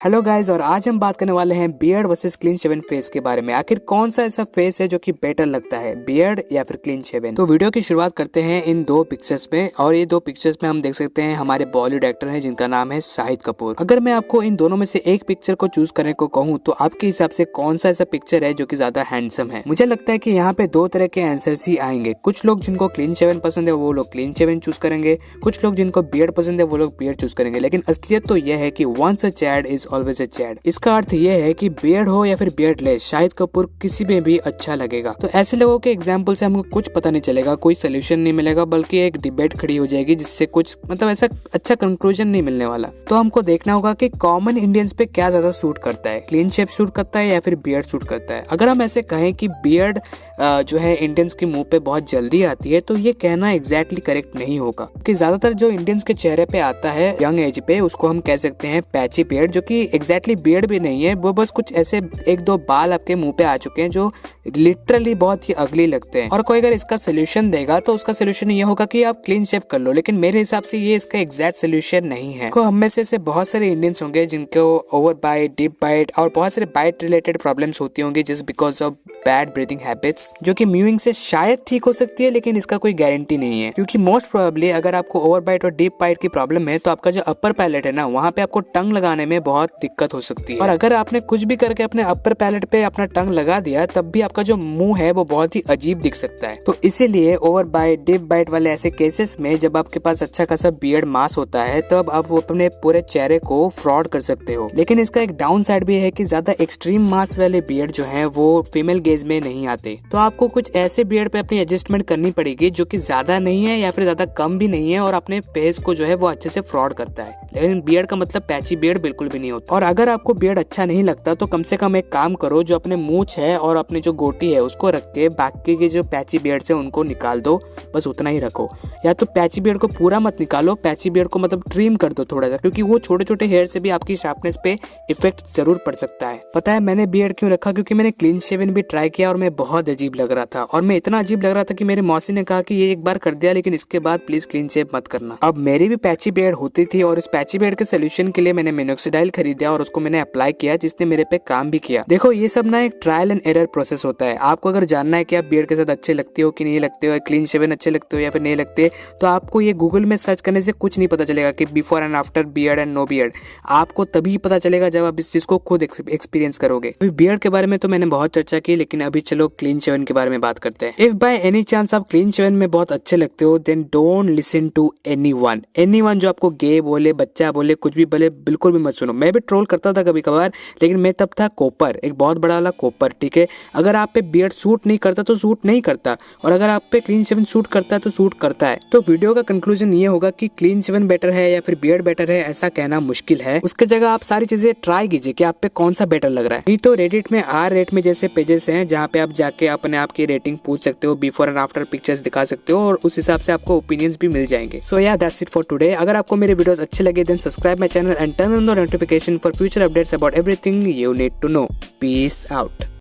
Hello guys, और आज हम बात करने वाले हैं beard versus clean shaven face के बारे में। आखिर कौन सा ऐसा फेस है जो कि बेटर लगता है, बियर्ड या फिर क्लीन शेवन। तो वीडियो की शुरुआत करते हैं इन दो पिक्चर्स में, और ये दो पिक्चर्स में हम देख सकते हैं हमारे बॉलीवुड एक्टर हैं जिनका नाम है शाहिद कपूर। अगर मैं आपको इन दोनों में से एक पिक्चर को चूज करने को कहूँ तो आपके हिसाब से कौन सा ऐसा पिक्चर है जो कि ज्यादा हैंडसम है? मुझे लगता है कि यहाँ पे दो तरह के आंसर्स ही आएंगे। कुछ लोग जिनको क्लीन शेवन पसंद है वो लोग क्लीन शेवन चूज करेंगे, कुछ लोग जिनको बियर्ड पसंद है वो लोग बियर्ड चूज करेंगे। लेकिन असलियत तो यह है कि once a chad is always a chad. इसका अर्थ यह है कि बियर्ड हो या फिर बियर्डलेस, शाहिद कपूर किसी में भी अच्छा लगेगा। तो ऐसे लोगों के एग्जाम्पल से हमको कुछ पता नहीं चलेगा, कोई सोल्यूशन नहीं मिलेगा, बल्कि एक डिबेट खड़ी हो जाएगी जिससे कुछ ऐसा अच्छा कंक्लूजन नहीं मिलने वाला। तो हमको देखना होगा कि कॉमन इंडियंस पे क्या ज्यादा सूट करता है, क्लीन शेव सूट करता है या फिर बियर्ड सूट करता है। अगर हम ऐसे कहें कि बियर्ड जो है इंडियंस के मुंह पे बहुत जल्दी आती है, तो ये कहना एग्जैक्टली करेक्ट नहीं होगा, कि ज्यादातर जो इंडियंस के चेहरे पे आता है यंग एज पे उसको हम कह सकते हैं पैची बियर्ड, जो कि एग्जैक्टली बियर्ड भी नहीं है, वो बस कुछ ऐसे एक दो बाल आपके मुंह पे आ चुके हैं जो लिटरली बहुत ही अगली लगते हैं। और कोई अगर इसका सोल्यूशन देगा तो उसका सोल्यूशन ये होगा कि आप क्लीन शेव कर लो, लेकिन मेरे हिसाब से ये इसका एग्जैक्ट सोल्यूशन नहीं है। तो हम में से ऐसे बहुत सारे इंडियंस होंगे जिनको ओवर बाइट, डीप बाइट और बहुत सारे बाइट रिलेटेड प्रॉब्लम्स होती होंगी just because of bad breathing habits, जो कि म्यूइंग से शायद ठीक हो सकती है, लेकिन इसका कोई गारंटी नहीं है। क्योंकि मोस्ट प्रोबेबली अगर आपको ओवर बाइट और डीप बाइट की प्रॉब्लम है तो आपका जो अपर पैलेट है ना, वहाँ पे आपको टंग लगाने में बहुत दिक्कत हो सकती है। और अगर आपने कुछ भी करके अपने अपर पैलेट पे अपना टंग लगा दिया तब भी आपका जो मुंह है वो बहुत ही अजीब दिख सकता है। तो इसीलिए ओवर बाइट, डीप बाइट वाले ऐसे केसेस में जब आपके पास अच्छा खासा बियर्ड मास होता है तब आप अपने पूरे चेहरे को फ्रॉड कर सकते हो। लेकिन इसका एक डाउन साइड भी है कि ज्यादा एक्सट्रीम मास वाले बियर्ड जो है वो फीमेल गेज में नहीं आते। तो आपको कुछ ऐसे बियर्ड पे अपनी एडजस्टमेंट करनी पड़ेगी जो कि ज्यादा नहीं है या फिर ज्यादा कम भी नहीं है और अपने फेस को जो है वो अच्छे से फ्रॉड करता है। लेकिन बियर्ड का मतलब पैची बियर्ड बिल्कुल भी नहीं होता। और अगर आपको बियर्ड अच्छा नहीं लगता तो कम से कम एक काम करो, जो अपने मूंछ है और अपनी जो गोटी है उसको रख के बाकी के जो पैची बियर्ड से उनको निकाल दो, बस उतना ही रखो। या तो पैची बियर्ड को पूरा मत निकालो, पैची बियर्ड को मतलब ट्रिम कर दो थोड़ा सा, क्योंकि वो छोटे छोटे हेयर से भी आपकी शार्पनेस पे इफेक्ट जरूर पड़ सकता है। पता है मैंने बियर्ड क्यों रखा? क्योंकि मैंने क्लीन शेवन भी ट्राई किया और मैं बहुत अजीब लग रहा था, और मैं इतना अजीब लग रहा था कि मेरी मौसी ने कहा कि ये एक बार कर दिया लेकिन इसके बाद प्लीज क्लीन शेव मत करना। अब मेरी भी पैची बियर्ड होती थी और इस पैची बियर्ड के सोल्यूशन के लिए मैंने मिनोक्सिडाइल खरीदा और उसको मैंने अप्लाई किया, जिसने मेरे पे काम भी किया। देखो ये सब ना एक ट्रायल एंड एरर प्रोसेस होता है। आपको अगर जानना है कि आप बियर्ड के साथ अच्छे लगते हो कि नहीं लगते हो, क्लीन शेवन अच्छे लगते हो या फिर नहीं लगते, तो आपको ये गूगल में सर्च करने से कुछ नहीं पता चलेगा कि before and after beard and no beard. आपको तभी पता चलेगा जब आप इस चीज को खुद एक्सपीरियंस करोगे। अभी बियर्ड के बारे में तो मैंने बहुत चर्चा की, लेकिन अभी चलो क्लीन शेवन के बारे में बात करते हैं। इफ बाय एनी चांस आप क्लीन शेवन में बहुत अच्छे लगते हो, then don't listen to anyone जो आपको गे बोले, बच्चा बोले, कुछ भी बोले, बिल्कुल भी मत सुनो। मैं भी ट्रोल करता था कभी कभार, लेकिन मैं तब था कोपर, एक बहुत बड़ा वाला कोपर, ठीक है। अगर आप पे बियर्ड सूट नहीं करता तो सूट नहीं करता, और अगर आप पे क्लीन शेवन सूट करता है तो सूट करता है। तो वीडियो का कंक्लूजन ये होगा कि क्लीन शेवन बेटर है या फिर बियर्ड बेटर है, ऐसा कहना मुश्किल है। उसके जगह आप सारी चीजें ट्राई कीजिए कि आप पे कौन सा बेटर लग रहा है। नहीं तो रेडिट में रेट में जैसे पेजेस हैं जहाँ पे आप जाके अपने आप की रेटिंग पूछ सकते हो, बिफोर एंड आफ्टर पिक्चर्स दिखा सकते हो, और उस हिसाब से आपको ओपिनियंस भी मिल जाएंगे। सो या दैट्स इट फॉर टुडे। अगर आपको मेरे वीडियोस अच्छे लगे then subscribe my channel and turn on the notification for future updates about everything you need to know. Peace out.